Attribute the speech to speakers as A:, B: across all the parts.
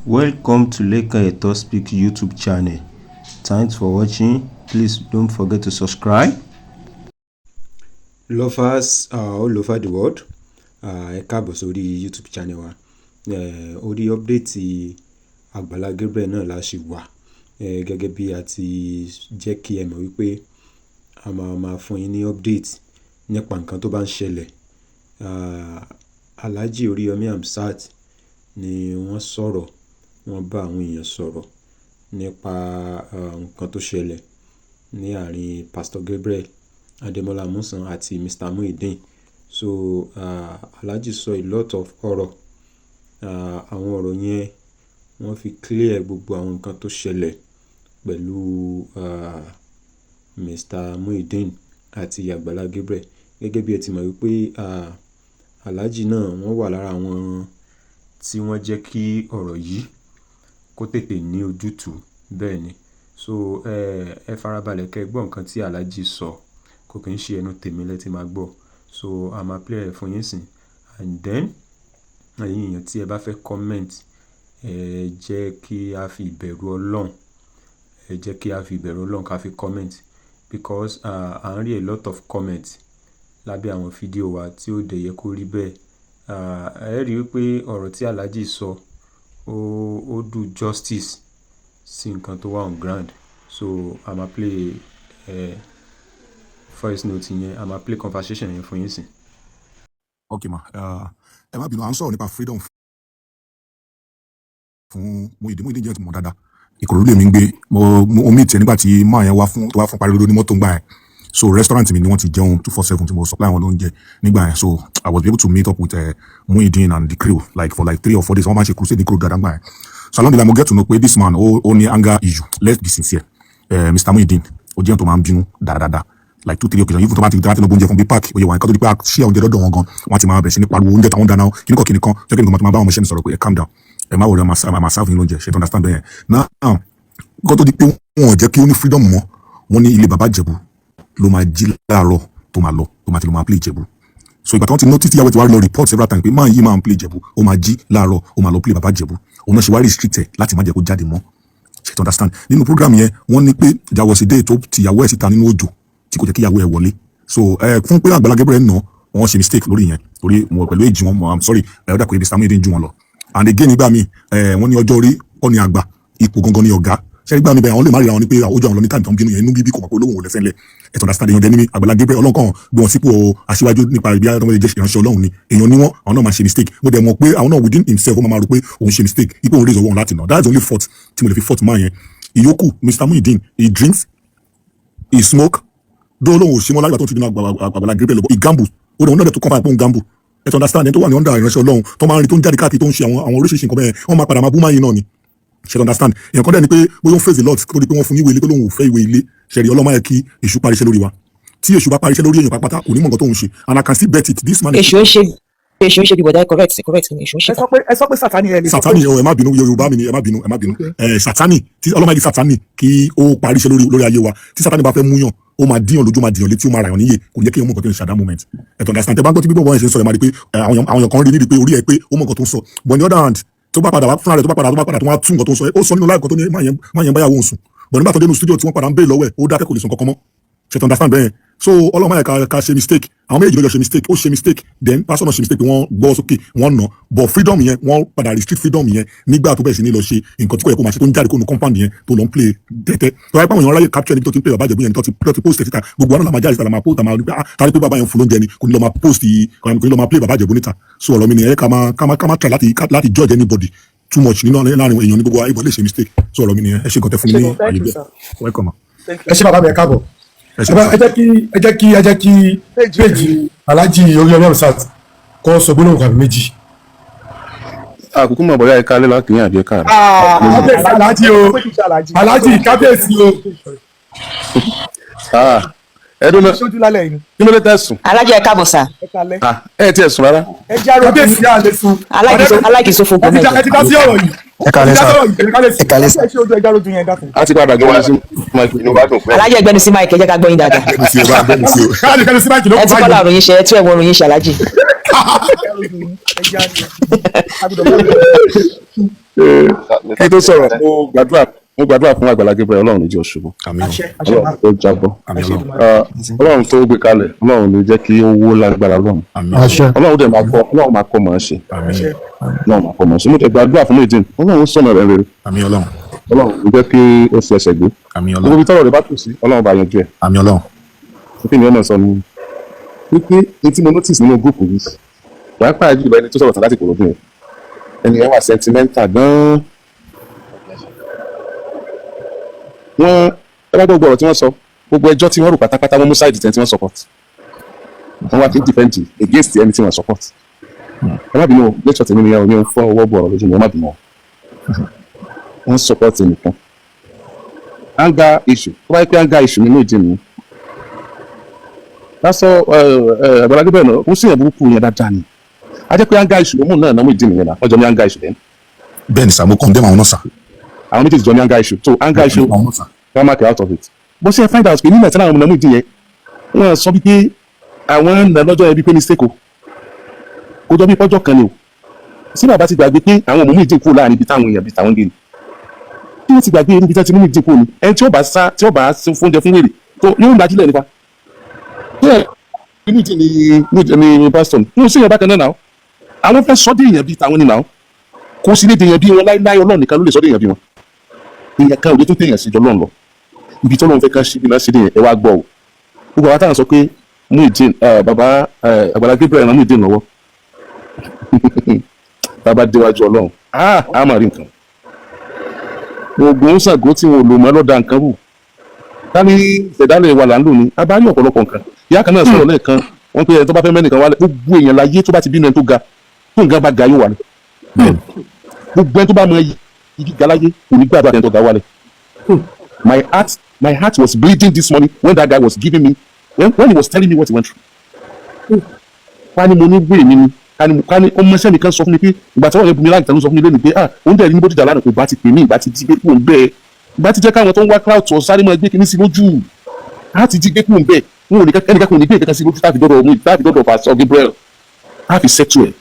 A: Welcome to Leka Eto Speak YouTube channel. Thanks for watching. Please don't forget to subscribe. Lovers all over the world, ẹ káàbọ̀ sórí YouTube channel wa. Orí update Agbala Gabriel náà la ṣì wà. Gẹ́gẹ́ bí a ti jẹ́ kí ẹ mọ̀ wípé a máa fún yín ní update nípa nǹkan tó bá ń ṣẹlẹ̀. Alhaji Oriyomi Hamzat ni wọ́n sọ̀rọ̀, wọ́n bá àwọn èèyàn sọ̀rọ̀ nípa nǹkan tó ṣẹlẹ̀ ní àárín Pastor Gabriel Ademola Amusan àti Mr. Muyideen. So Alhaji sọ a lot of ọ̀rọ̀. Àwọn ọ̀rọ̀ yẹn wọ́n fi clear gbogbo àwọn nǹkan tó ṣẹlẹ̀ pẹ̀lú Mr. Muyideen àti Agbala Gabriel. Gẹ́gẹ́ bí ẹ ti mọ̀ wípé Alhaji náà wọ́n wà lára àwọn tí wọ́n jẹ́ kí ọ̀rọ̀ yìí kó tètè ní ojútùú. Bẹ́ẹ̀ ni. So ẹ farabalẹ̀ kẹ́ gbọ́ nǹkan tí Alhaji sọ. Kò kí ń ṣe ẹnu tèmi lẹ́ ti máa gbọ́. So a máa play ẹ̀ fún yín sìn. And then ẹ̀yin èèyàn tí ẹ bá fẹ́ comment, ẹ jẹ́ kí a fi ìbẹ̀rù Ọlọ́run, ẹ jẹ́ kí a fi ìbẹ̀rù Ọlọ́run ká fi comment, because à ń rí a lot of comment lábẹ́ àwọn fídíò wa tí ó dẹ̀ yẹ kó rí bẹ́ẹ̀. Ẹ rí i pé ọ̀rọ̀ tí Alhaji sọ ó do justice sí nǹkan tó wà on ground. So a máa play voice note yẹn, a máa play conversation yẹn fún yín sìn.
B: Okay ma, ẹ má bínú, à ń sọ̀rọ̀ nípa freedom fún Muyideen jẹ́ mọ̀ dáadáa. Ìkòròdú lèmi ń gbé, mo meet ẹ nígbà tí máa yẹn wá fún parí lórí mọ́tò ń gbà yẹn. So restaurant mi ni wọ́n ti jẹun 247 tí mo supply àwọn lóúnjẹ nígbà yẹn. So I was able to meet up with Muyideen and the crew for 3 or 4 days. Wọ́n máa ń ṣe crusade ní crew dáadáa gbà yẹn. So along the line mo get to know pé this man ó ní anger issue. Let's be sincere. Mr. Muyideen ó jẹ́ tó máa ń bínú dáadáa. Like 2-3 occasions, even tó bá ti lọ gbóúnjẹ fún bí park, oye wà nǹkan tó di pé ṣé oúnjẹ dọ́dọ̀ wọn gan, wọ́n ti máa bẹ̀rẹ̀ sí ní pariwo oúnjẹ táwọn dáná kíníkan jẹ́ kí nǹkan tó máa bá wọn ṣẹ́ mi sọ̀rọ̀ pé calm down, ẹ má wọlé máa serve yín lóúnjẹ, ṣe to understand bẹ́ẹ̀. Now nǹkan tó di pé wọn ò jẹ́ kí ó ní freedom mọ́, wọ́n ní ilé bàbá Ìjẹ̀bú ló máa jí láàárọ̀ tó máa lọ, tó máa ti lọ máa play Ìjẹ̀bú. So ìgbà tí wọ́n ti notice ìyàwó ti wá lọ report several times pé máa yí máa ń play Ìjẹ̀bú, ó máa jí láàárọ̀ ó máa lọ play bàbá Ìjẹ̀bú, òun náà ṣe wá restricted láti má jẹ́ kó jáde mọ́, ṣe to understand. Nínú program yẹn wọ́n ní pé there was a day tó ti ìyàwó ẹ̀ síta nínú òjò tí kò jẹ́ kí ìyàwó ẹ̀ wọlé. So fún pé Agbala Gabriel náà wọ́n ṣe mistake lórí yẹn, torí mo pẹ̀lú èjì wọn, I'm sorry, ọ̀dà pé Mr. Muyideen jù wọn lọ. And again nígbà míì wọ́n ní ọjọ́ orí ó ní àgbà, ipò gangan ní ọ̀gá. Ṣé nígbà míì bẹ́ẹ̀ àwọn lè má rí ra wọn ní pé ojú àwọn lọ ní táìmù tó ń bínú yẹn, inú bíbí kò mọ̀ pé olóhùn ò lẹ́sẹ̀ ńlẹ̀. Ẹ to understand, èèyàn dẹni ní Agbala Gabriel ọlọ́kàn gbé wọn sípò aṣíwájú nípa ibi àtọ́mọdé jẹ́ ìránṣẹ́ Ọlọ́run ni. Èèyàn ni wọ́n, àwọn náà máa ṣe mistake. Mo dẹ̀ mọ̀ pé àwọn náà within himself ó máa rò pé òun ṣe mistake, ipò òun raise ọwọ́ òun láti nà. That's the only fault tí mo lè fi fault máa yẹn. Ìyókù Mr. Muyideen, he drinks, he smoke, dó lóhùn òṣìmọ́ lágbà tó ti dínà Agbala Gabriel lọ, he gamble, ó dẹ̀ wọ́n náà tó kọ́ fún àpò gamble. Ẹ to understand, ẹni tó wà ní under ìránṣẹ́ Ọlọ́run tó máa ń rí tó ń jáde káàkiri tó ń ṣe àwọn oríṣiríṣi nǹkan bẹ́ẹ̀, wọ́n máa padà máa bú máa yín náà ni. Ṣe to understand. Èèyàn kan dẹ̀ ni pé bóyá ó ń face a lot tó di pé wọ́n fún ní ìwé ilé tó lóhùn ò fẹ́ ìwé ilé, ṣẹ̀rí Ọlọ́run máa yẹ kí èṣù parí iṣẹ́ lórí wa. Tí èṣù bá parí iṣẹ́ lórí èèyàn pátápátá kò ní mọ̀ nǹkan tó ń ṣe, and I can still bet it, this man.
C: Èṣù ń ṣe bí bọ̀dá, correct ni èṣù ń ṣe.
D: Ẹ sọ pé Sátánì ẹ lè sọ pé
B: Sátánì ẹ má bínú, Yorùbá mi ni ẹ má bínú. Sátánì tí Ọlọ́run máa di Sátánì kí ó parí iṣẹ́ lórí ayé wa. Tí Sátánì bá fẹ́ múyàn, ó máa díyàn lójú, máa díyàn létí, ó máa ràyàn níyè, kò ní jẹ́ kí èèyàn mọ̀ nǹkan tó ń ṣe at that moment. Ẹ to understand. Tẹ bá gbọ́ tí bíbọ̀ wọn ṣe ń sọ ẹ máa rí pé àwọn èèyàn kan rí níbi pé orí ẹ pé ó mọ̀ nǹkan tó ń sọ. But on the other hand, tó bá padà wá fúnra rẹ̀ tó bá padà tó wá tún nǹkan tó ń sọ, ó sọ nínú live kan tó ní máa yẹn báyàwó òun sùn. But nígbà tó dé nínú studio tí wọ́n padà ń bèèrè lọ́wọ́ ẹ̀, ó dákẹ́ kò lè sọ nǹkan kan mọ́. Ṣe to understand bẹ́ẹ̀. So Ọlọ́run máa yẹ ká ṣe mistake, àwọn méjì lọ́jọ́ ṣe mistake, ó ṣe mistake, then pastor náà ṣe mistake, wọ́n gbọ́ sókè wọ́n nà, but freedom yẹn wọ́n padà restrict freedom yẹn nígbà tó bẹ̀rẹ̀ sí ní lọ ṣe nǹkan tí kò yẹ kó máa ṣe, tó ń jáde kó nu compound yẹn tó lọ ń play tẹ́tẹ́. tó wáyé pé àwọn èèyàn ráyè capture níbi tó ti ń play bàbá Ìjẹ̀bú yẹn tó ti post ẹ̀ síta, gbogbo àwọn náà máa jáde síta, máa post, máa rí pé tàbí pé bàbá yẹn fún lóúnjẹ ni kò ní lọ máa post yìí, kò ní lọ máa play bàbá Ìjẹ̀bú níta. So ọ̀rọ̀ mi ni ẹ ká máa try láti judge anybody too much nínú láàrin èèyàn ní gbogbo ayé, bọ̀ lè ṣe mistake. So ọ̀rọ̀ mi ni ẹ ṣe nǹkan tẹ́ fún mi ní àyè bẹ́ẹ̀. Welcome.
D: ẹ ṣe bàbá mi ẹ káàbọ̀. ẹ jẹ́ kí péjì Alhaji Oriyomi Hamzat kọ́ sọ gbólóhùn kan méjì.
E: Àkókò mọ̀ bọ́yá ẹ̀ka lẹ́la kìí àbí ẹ̀ka rẹ̀.
D: Alhaji kábíyèsí o.
E: Ẹ̀dùn náà kí ló dé tẹ̀sùn.
C: Alhaji ẹ káàbọ̀ sà.
E: Ẹ ti ẹ̀sùn rárá.
D: Kábíyèsí yà lè sùn.
C: aláìkísófò gómìnà.
D: ẹ ti dá sí ọ̀rọ̀ yìí.
F: ẹ kálẹ́ sà. ẹ kálẹ́ sà.
E: A ti padà gbọ́dọ̀ sí máìkì inú bá dùn pẹ́.
C: Alhaji ẹgbẹ́nu sí máìkì ẹ jẹ́ ká gbọ́ yín dáadáa. ẹ ti kọ́lá òròyìn ṣe ẹ tú ẹ̀wọ̀n òròyìn ṣe Alhaji.
E: kí tó sọ̀rọ̀ mo gbàdúrà fún Àgbàlá Gabriel Ọlọ́run ní jẹ́ òṣùbù Ọlọ́run tó jábọ́ Ọlọ́run tó gbé kalẹ̀ Ọlọ́run ní jẹ́ kí ó wó lágbára Ọlọ́run Ọlọ́run dẹ̀ Ọlọ́run máa kọ́ mọ̀ ọ́ ṣe Ọlọ́run máa kọ́ mọ̀ ọ́ ṣe mo tẹ̀ gbàdúrà fún méjì Ọlọ́run sọ̀nà rẹ̀ rere Ọlọ́run ní jẹ́ kí ó fi ẹsẹ̀ gbé gbogbo ibi tọ́rọ̀ rẹ̀ bá tù sí Ọlọ́run bá yanjú ẹ̀ kí ni ọmọ sọ ni wípé etí mo notice nínú gúúpù yìí pàápàá jùlọ ẹni tó sọ̀rọ̀ tán láti kò lóbìnrin ẹni ẹ wà sentimental gan-an wọ́n ẹ bá gbogbo ọ̀rọ̀ tí wọ́n sọ gbogbo ẹjọ́ tí wọ́n rò pátápátá wọ́n mú side tí wọ́n support wọ́n wá kí n defend against ẹni tí wọ́n support ẹ má bínú lẹ́tọ̀ tèmi nìyẹn ní fọ́ ọwọ́ bọ̀ ọ̀rọ̀ lójú mi ẹ má bínú wọ́n support nìkan anger issue tó bá yẹ pé anger issue nínú ìdí mi lásọ Àgbàlá Gabriel náà ó sì yẹn burúkú yẹn dáadáa ni a jẹ́ pé anger issue ló mú náà náà mú ìdí nìyẹn náà wọ́n jọ ní anger issue lẹ́nu.
B: bẹ́ẹ̀ ni sà mo condemn àwọn náà sà.
E: àwọn méjèèjì jọ ní anger issue so anger issue wọ́n máa kẹ́ out of it. bó ṣe find out pé nígbà tí àwọn ọmọ náà mú ìdí yẹn wọ́n sọ wípé àwọn ń nà lọ́jọ́ yẹn bí pé mistake o kò jọ bí pọ́jọ́ kan ni o sí bàbá ti gbàgbé pé àwọn ọmọ mú ìdí kúrò láàrin ibi táwọn èèyàn bíi táwọn gé ni kí wọ́n ti gbàgbé níbi tí wọ́n ti mú ìdí kúrò ni ẹni tí ó bá fún oúnjẹ fún wèrè tó yóò ń dájúlẹ̀ nípa ní Boston ní oṣù yẹn bákan náà náà àwọn fẹ́ sọ́dọ̀ èèyàn bíi tàwọn ni náà kò sí lè dèèyàn bíi wọn láíláí Ọlọ́run nìkan ló lè sọ́dọ̀ èèyàn bíi wọn èèyàn kan ò lè tó téèyàn sí jọ lọ́n lọ ibi tí Ọlọ́run fẹ́ kán síbi náà sí lèèyàn ẹ wá gbọ́ o gbogbo àwọn táwọn sọ pé Muyideen bàbá Àgbàlá Gabriel náà Muyideen lọ́wọ́ bàbá déwájú Ọlọ́run á máa rí nǹkan oògùn Ṣàngó tí wọn ò lò mọ́ lọ́dà nǹkan rù tani ìṣẹ̀dálẹ̀ wà là ń lò ní abáyé ọ̀pọ̀lọpọ̀ nǹkan ìyá kan náà sọ̀rọ̀ lẹ́ẹ̀kan wọ́n pe ẹni tó bá fẹ́ mẹ́nìkan wálẹ̀ gbogbo èèyàn láyé tó bá ti bínú ẹni tó ga tó nǹkan bá ga yóò wálẹ̀ gbogbo ẹni tó bá mọ igi ga láyé kò ní gbàdúrà ẹni tó ga wálẹ̀. My heart was bleeding this morning when that guy was giving me when he was telling me what he went through. ká ní mo ní gbé mi ni ká ní ọmọ iṣẹ́ mi kan sọ fún mi pé ìgbà tí wọ́n yẹ bu mi láì tẹ̀lé sọ fún mi lónìí pé òun dẹ̀ ní bódìjà lánàá kò bá ti pè mí ìgbà ti jí gbé kúrò ń bẹ́ẹ̀ ìgbà ti jẹ́ káwọn tó ń wá crowd tó sáré máa gbé kinní sí lójú láti jí gbé kúrò ń bẹ́ẹ̀ wọn ò ní ẹnìkan kò ní gbé ìkẹ́kẹ́ sí lójú táàbì dọ́dọ̀ Pastor Gabriel láti settle ẹ̀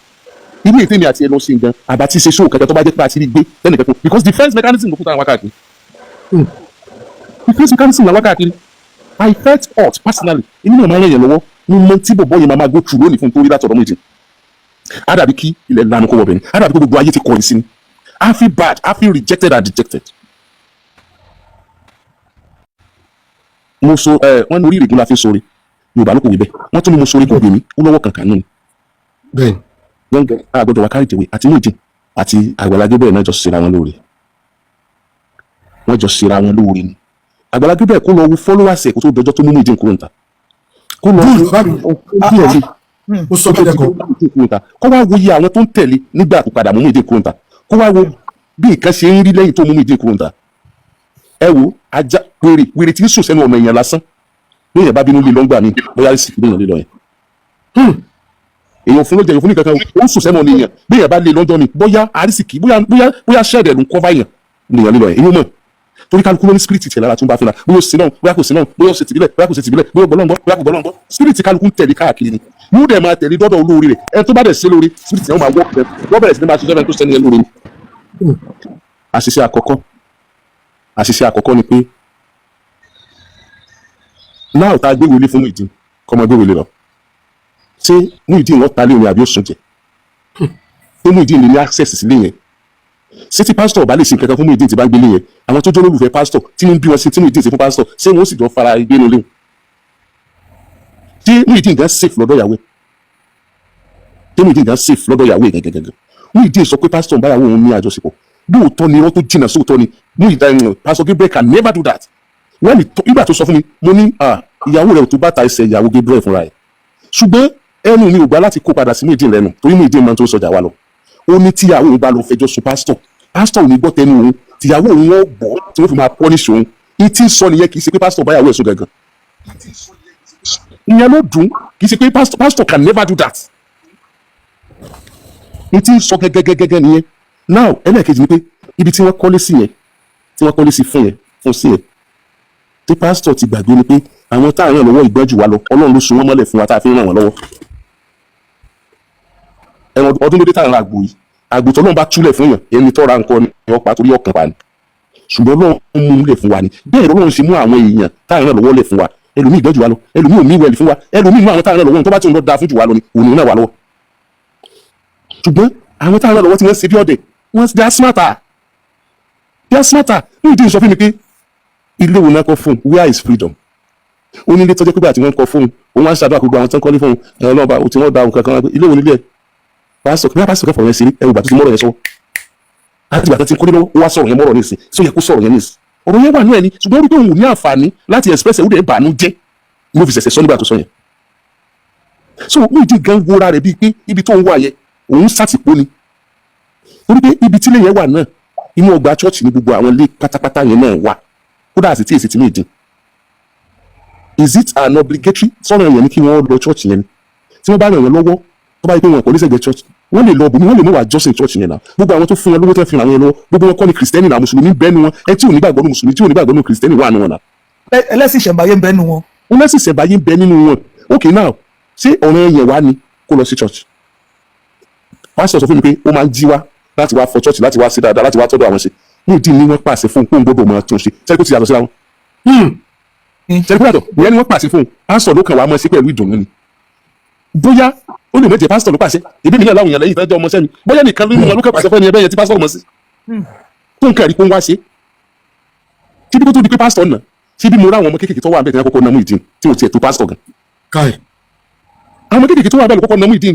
E: ilé ìtẹ́mi àti ẹnu sí gan àbá tí ṣe ṣó kẹkẹ tó bá jẹ́ pé àti rí gbé lẹ́nìkan tó because defence mechanism ló kún táwọn wákàkiri defence mechanism làwọn wákàkiri I felt hurt personally inú mi ò máa ń rẹ̀ yẹn lọ́wọ́ ní mo tí bọ̀bọ̀ yẹn máa go through lónìí fún torí látọ̀dọ̀ Muyideen á dàbí kí ilẹ̀ lanu kó wọbẹ̀ ni á dàbí kó gbogbo ayé ti kọ̀yìn sí ni I feel bad I feel rejected and dejected. mo so wọ́n ní orí ìrègùn la fi sọ̀rọ̀ Yorùbá ló kò wí bẹ́ẹ̀ wọ́n tún ní mo sọ̀rọ̀ kò gbé mi ó lọ́wọ́ kankan nù.
D: bẹ́ẹ̀
E: gbọ̀ngàn àgbọ̀dọ̀ wa kárí tèwe àti Muyideen àti Àgbàlá Gabriel náà jọ ṣera wọn lóore wọ́n jọ ṣera wọn lóore ni Àgbàlá Gabriel kó lọ wo followers ẹ̀ kó tó dọjọ́ tó mú Muyideen kúrò níta kó lọ
D: ó sọ bẹ́ẹ̀ kọ́
E: kó wá wo iye àwọn tó ń tẹ̀lé nígbà tó padà mú Muyideen kúrò níta kó wá wo bí nǹkan ṣe ń rí lẹ́yìn tó mú Muyideen kúrò níta ẹ wo ajá wèrè tí ń sùn sẹ́nu ọmọ èèyàn lásán bí èèyàn bá bínú lé lọ́ngbà mi bóyá sì kí èèyàn lé lọ yẹn èèyàn fún ló jẹ èèyàn fún nìkan kan ó ń sùn sẹ́nu ọmọ èèyàn bí èèyàn bá lé lọ́jọ́ mi bóyá àrísìkí bóyá ṣẹ́ẹ̀dẹ̀ ló ń kọ́fà èèyàn lèèyàn lé lọ yẹn èèyàn mọ̀ torí kálukú ló ní spirit tẹ̀lé ara tó ń bá fínra bóyá ó sí náà bóyá kò sí náà bóyá ó ṣe tìbílẹ̀ bóyá kò ṣe tìbílẹ̀ bóyá bọ́lọ́ngbọ́ bóyá kò bọ́lọ́ngbọ́ spirit kálukú ń tẹ̀lé káàkiri ni yóò dẹ̀ máa tẹ̀lé dọ́dọ̀ olóore rẹ̀ ẹni tó bá dẹ̀ ṣe lóore spirit yẹn ó máa wọ́ bẹ̀rẹ̀ sí ní máa ṣiṣẹ́ fẹ́ tó sẹ́ni yẹn lóore ni. àṣìṣe àkọ́kọ́ ni pé náà tá a gbé wọlé fún Muyideen kọ́mọ gbé wọlé lọ ṣé Muyideen wọ́n ta lé omi àbí òsùn jẹ ṣé Muyideen lè ní access sílé yẹn ṣé tí pásítọ̀ bá lè ṣe kankan fún Muyideen tí bá ń gbélé yẹn àwọn tó jẹ́ olólùfẹ́ pásítọ̀ tí wọ́n bí wọn ṣe tí Muyideen ṣe fún pásítọ̀ ṣé wọ́n sì jọ fara gbénu léwu ṣé Muyideen gan safe lọ́dọ̀ ìyàwó ṣé Muyideen gan safe lọ́dọ̀ ìyàwó gẹ́gẹ́gẹ́gẹ́ Muyideen sọ pé pásítọ̀ ń báyàwó òun ní àjọṣepọ̀ lóòótọ́ ni wọ́n tó jìnnà sóòótọ́ ni Muyideen Pastor Gabriel can never do that wọ́n ní ìgbà tó sọ fún mi mo ní ìyàwó rẹ̀ ò tó bàtà ẹsẹ̀ ìyàwó Gabriel fúnra ẹ̀ ṣùgbọ́n ẹnu mi ò gbà láti kó padà sí Muyideen lẹ́nu torí Muyideen máa ń tó sọjà wa lọ ó ní tíyàwó òun bá lọ fẹjọ́ sùn pásítọ̀ ò ní gbọ́ tẹnu òun tíyàwó òun wọ́n gbọ́ tí wọ́n fi máa punish òun ní tí ń sọ nìyẹn kì í ṣe pé pásítọ̀ báyàwó ẹ̀sùn gangan ìyẹn ló dùn kì í ṣe pé pásítọ̀ can never do that ní tí ń sọ gẹ́gẹ́gẹ́gẹ́ nìyẹn now ẹlẹ́ẹ̀kejì ni pé ibi tí wọ́n kọ́lé sí yẹn tí wọ́n kọ́lé sí fún yẹn fún sí yẹn tí pásítọ̀ ti gbàgbé ni pé àwọn tá à ń ràn lọ́wọ́ ìgbọ́njù wa lọ Ọlọ́run ló so wọ́n mọ́lẹ̀ fún wa tá a fi ń ràn wọ́n lọ́wọ́ ẹ̀wọ̀n ọdún lóde tá à ń ra àgbò yìí àgùntàn náà bá túlẹ̀ fún yàn ẹni tọ́ra nǹkan ni ọ̀pá torí ọkàn pa ni ṣùgbọ́n Ọlọ́run mú lẹ̀ fún wa ni bẹ́ẹ̀ Ọlọ́run ṣe mú àwọn èèyàn táwọn náà lọ́wọ́ lẹ̀ fún wa ẹlòmíì ìgbẹ́jù wa lọ ẹlòmíì ò mí wẹ̀lì fún wa ẹlòmíì mú àwọn táwọn náà lọ́wọ́ tó bá tí òun lọ da fún jù wa lọ ni òun náà wà lọ́wọ́ ṣùgbọ́n àwọn táwọn náà lọ́wọ́ tí wọ́n ṣe bí ọ̀dẹ̀ wọ́n they are smarter ní ìdí ìsọ fún mi pé ilé wo náà kọ́ fún where is freedom onílé tọ́jú pé àti wọ́n kọ́ fún òun wá ń ṣàdúrà gbogbo àwọn tó ń kọ́lé fún ẹ̀rọ náà tí wọ́n da nǹkan kan ilé wo nílé ẹ̀ pásítọ̀ kẹfọ̀ yẹn ṣeré ẹ̀rù ìgbà tó ti mọ́rọ̀ yẹn sọ́wọ́ láti ìgbà tó ti kọ́lé lọ́wọ́ ó wá sọ̀rọ̀ yẹn mọ́rọ̀ nísìn só yẹ kó sọ̀rọ̀ yẹn nísìn ọ̀rọ̀ yẹn wà ní ẹni ṣùgbọ́n orí pé òun ní àǹfààní láti express ẹ̀ ó dẹ̀ bàánú jẹ́ mo fi ṣẹ̀ṣẹ̀ sọ nígbà tó sọ yẹn so ó ìdí gan wora rẹ̀ bíi pé ibi tó ń wà yẹn òun sàtìpó ni orí pé ibi tílé yẹn wà náà inú ọgbà chọ́ọ̀chì ní gbogbo àwọn ilé pátápátá yẹn náà wà kódà àti tí èsì ti ní ìdín is it an obligatory sọ̀rọ̀ yẹn ni kí wọ́n lọ chọ́ọ̀chì yẹn ni tí wọ́n bá ràn yẹn lọ́wọ́ tó bá yẹ pé wọn kò ní sẹ́gbẹ̀ẹ́ chọ́ọ̀chì wọ́n lè lọ bùnmi wọ́n lè mú wà jọ́sìn chọ́ọ̀chì yẹn náà gbogbo àwọn tó fún wọn lówó tẹ́ fi ràn yẹn lọ́wọ́ gbogbo wọn kọ́ ni kìrìsìtẹ́nì náà mùsùlùmí bẹ́ẹ̀ ni wọn ẹ tí ò ní gbàgbọ́ ní mùsùlùmí tí ò ní gbàgbọ́ ní kìrìsìtẹ́nì wà nù wọn náà.
F: ẹlẹ́sìn ìṣẹ̀ǹbáyé ń bẹ nínú wọn.
E: ẹlẹ́sìn ìṣẹ̀ǹbáyé ń bẹ nínú wọn okay now ṣé ọ̀ràn yẹn wá ni kó lọ sí church pásítọ̀ sọ fún mi pé ó máa ń jí wá láti wá fọ church láti wá sí dáadáa láti wá tọ́jú àwọn ṣe ní ìdí ni wọ́n pàṣẹ fún un gbọ́dọ̀ máa tún ṣe sẹ́kù ti yàtọ̀ síra wọn. sẹ́kù yàtọ̀ ìyẹn ni wọ́n pàṣẹ fún un pásítọ̀ ló kàn wá mọ́ sí pẹ̀lú ìdùnnú ni bóyá ó lè mẹ́jẹ pásítọ̀ ló pàṣẹ ìbí mi náà láwọn èèyàn lẹ́yìn ìfẹ́jọ́ ọmọ sẹ́mi bóyá nìkan ló kàn pàṣẹ fún ẹni ẹbẹ́ yẹn tí pásítọ̀ mọ̀ sí tó ń kẹ́rì kó ń wá ṣe tí bí kó tó di pé pásítọ̀ nà tí bí mo rá àwọn ọmọ kéékèèké tó wà bẹ́ẹ̀ tí wọ́n kọ́kọ́ nàmú ìdí tí ò tiẹ̀ tó pásítọ̀ gan.
D: káì
E: àwọn ọmọ kéékèèké tó wà bẹ́ẹ̀ ló kọ́kọ́ nàmú ìdí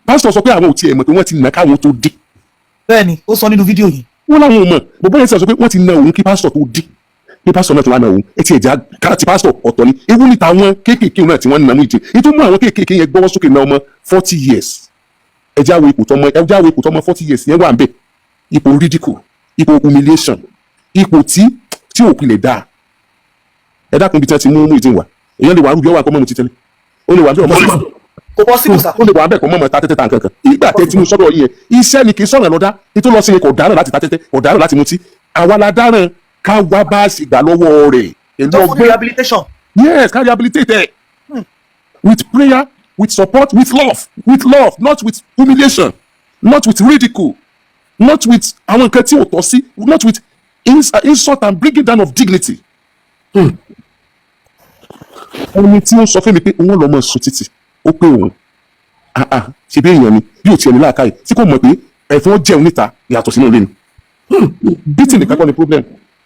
E: pásítọ̀ sọ pé àwọn ò tiẹ̀ mọ̀ pé wọ́n ti nà káwọn tó dé.
F: bẹ́ẹ̀ni ó sọ nínú fídíò yìí.
E: wọ́n láwọn ò mọ̀ bọ̀bọ́ yẹn sọ pé wọ́n ti nà òun kí pásítọ̀ tó dé pé pásítọ̀ náà tó wà nà òun ẹ ti ẹ̀já káàtì pásítọ̀ ọ̀tọ̀ ni ewu níta àwọn kéékèèké náà tí wọ́n nàmú ìdí ètò mú àwọn kéékèèké yẹn gbọ́wọ́ sókè náà ọmọ 40 years ẹjá wo ipò tọmọ 40 years yẹn wà ń bẹ̀ ipò ridicule ipò humiliation ipò tí ò pilẹ̀ dáa ẹ dákun bí tí wọ́n ti mú ìdí wa èèyàn lè wà rúbi ọwọ́ àkọ́mọ́ mu ti tẹ́lẹ̀ ó lè wà bí ọmọ sí
F: kò bọ́ sí ìbùsà.
E: ó lè wà bẹ́ẹ̀ kọ́ mọ́mọ́ ta tẹ́tẹ́ ta nǹkan kan ìgbà tẹ́ tí mo sọ́dọ̀ yìí yẹn iṣẹ́ ni kì í sọ̀rọ̀ lọ́dá ètò lọ sí yẹn kò dáràn láti ta tẹ́tẹ́ kò dáràn láti mutí àwa la dáràn ká wá bá a sì gbà lọ́wọ́ rẹ̀
F: tó fún rehabilitation.
E: yes ká rehabilitate ẹ̀ with prayer with support with love not with humiliation not with ridicule not with àwọn nǹkan tí ò tọ́ sí not with insult and bringing down of dignity. ẹni tí ó sọ fún mi pé òun lọ́mọ sùn títì ó pé òun ṣe bí èèyàn ni bí ò tiẹ̀ ní láàkáyè tí kò mọ̀ pé ẹ̀fọn jẹun níta yàtọ̀ sínú ilé ni beating nìkan kọ́ ni problem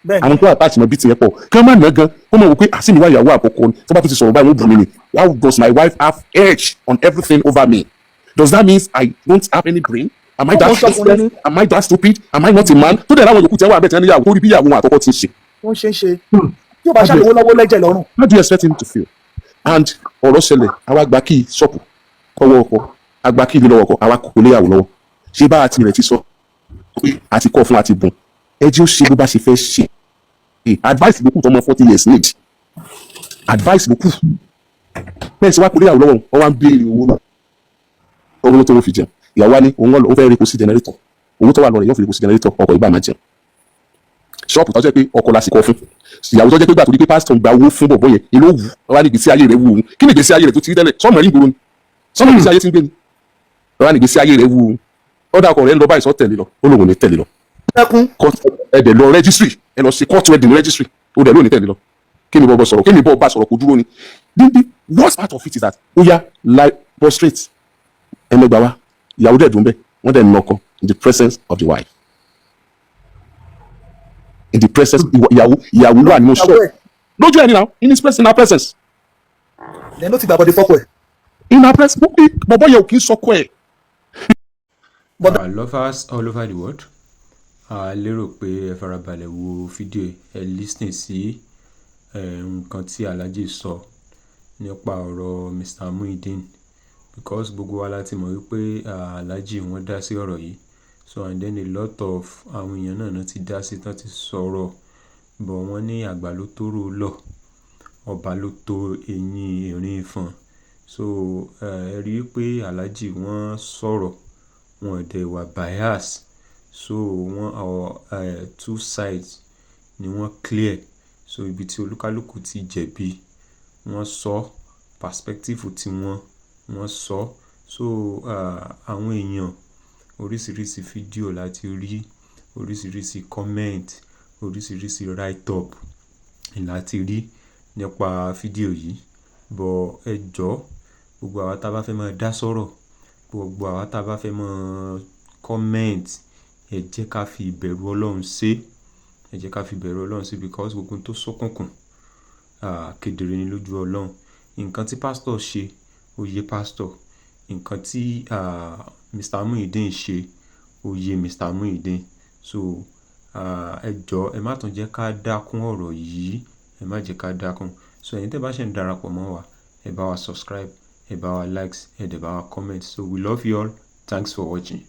E: àwọn tó attach mọ́ beating yẹn pọ̀ kí wọ́n má nà gan kó mọ̀ wò pé àṣìmí wá ìyàwó àkọ́kọ́ ni tó bá tún ti sọ̀rọ̀ báyìí ó dùn mí ni how does my wife have edge on everything over me does that mean I don't have any brain am I that stupid am I that stupid am I not a man tó dẹ̀ láwọn yòókù tẹ́ wà bẹ́ẹ̀ tẹ́ níyàwó tó rí bí ìyàwó wọn àkọ́kọ́ ti ṣe.
F: wọ́n ṣe ń ṣe tí ó bá ṣàlùwọ́ lọ́wọ́ lẹ́jẹ̀ lọ́rùn.
E: how do you expect him to feel and ọ̀rọ̀ ṣẹlẹ̀ àwa gba kí ṣọ́ọ̀pù kọ́wọ́ ọkọ̀ àgbà kí ìlú lọ́wọ́ ọkọ̀ àwa kò léyàwó lọ́wọ́ ṣé bá àti rẹ̀ ti sọ pé àti kọ́ fún àti bùn ẹjẹ́ ó ṣe bó bá ṣe fẹ́ ṣe advice ló kù tọmọ 40 years need advice ló kù bẹ́ẹ̀ sì wá kò léyàwó lọ́wọ́ wọn wá ń béèrè owó náà owó tó wọ́n fi jẹun ìyàwó wa ní òun fẹ́ repo sí generator owó tó wà lọ́rẹ̀ yóò fi repo sí generator ọkọ̀ ìbá máa jẹun ṣọ́ọ̀pù tó jẹ́ pé ọkọ̀ lásìkò fún ìyàwó tó jẹ́ pé gbà tó di pé pásítọ̀ gba owó fún bọ̀bọ̀ yẹn èló wù wá ní ìgbésí ayé rẹ̀ wù ú kí ni ìgbésí ayé rẹ̀ tó ti rí tẹ́lẹ̀ sọ́mọ̀ rí gbòòrò ni sọ́mọ̀ ìgbésí ayé ti ń gbé ni wá ní ìgbésí ayé rẹ̀ wù ú ọ̀dà ọkọ̀ rẹ̀ ń lọ báyìí sọ́ tẹ̀lé lọ ó lóun ò ní tẹ̀lé lọ. ẹ̀dẹ̀ lọ registry ẹ lọ sí court wedding registry ó dẹ̀ ló ní tẹ̀lé lọ kí ni bọ́ sọ̀rọ̀ kí ni bọ́ bá sọ̀rọ̀ kò dúró ni the worst part of it is that ó yá lie prostrate ẹnẹgbà wa ìyàwó dẹ̀ dùn bẹ́ẹ̀ wọ́n dẹ̀ nọkọ in the presence of the wife in the presence ìyàwó wà nínú ṣọ́ọ̀ lójú ẹni náà in his presence in her presence.
F: lẹ́nu ti gbàgbọ́dé fọ́kọ̀ ẹ̀.
E: in her presence bọ́bọ́ yẹ ò kí ń sọkọ ẹ̀.
A: Lovers all over the world a lérò pé ẹ farabalẹ̀ wo fídíò ẹ listening sí nǹkan tí Alhaji sọ nípa ọ̀rọ̀ Mr. Muyideen because gbogbo wa láti mọ̀ wípé Alhaji wọ́n dá sí ọ̀rọ̀ yìí so and then a lot of àwọn èèyàn náà ti dá sí tán ti sọ̀rọ̀ bọ̀ wọ́n ní àgbà ló tóró lọ ọba ló tó eyín erin ìfọ̀n so ẹ rí i pé Alhaji wọ́n sọ̀rọ̀ wọn dẹ̀ wà bias so wọ́n two sides ni wọ́n clear so ibi tí olúkálùkù ti jẹ̀bi wọ́n sọ perspective tí wọ́n sọ so àwọn èèyàn oríṣiríṣi fídíò láti rí, oríṣiríṣi comment, oríṣiríṣi write up láti rí nípa fídíò yìí. But ẹ jọ̀ọ́, gbogbo àwa tá bá fẹ́ máa dá sọ̀rọ̀, gbogbo àwa tá bá fẹ́ máa comment, ẹ jẹ́ ká fi ìbẹ̀rù Ọlọ́run ṣe. Ẹ jẹ́ ká fi ìbẹ̀rù Ọlọ́run ṣe because gbogbo ohun tó ṣókùnkùn kedere ni lójú Ọlọ́run. Nǹkan tí pastor ṣe ó yé pastor. Nǹkan tí Mr. Muyideen ṣe ó yé Mr. Muyideen. So ẹ jọ̀ọ́, ẹ má tún jẹ́ ká dákún ọ̀rọ̀ yìí. Ẹ má jẹ́ ká dákún. So ẹ̀yin tẹ́ bá ṣe ń darapọ̀ mọ́ wa, ẹ bá wa subscribe, ẹ bá wa likes, ẹ dẹ̀ bá wa comment. So we love you all. Thanks for watching.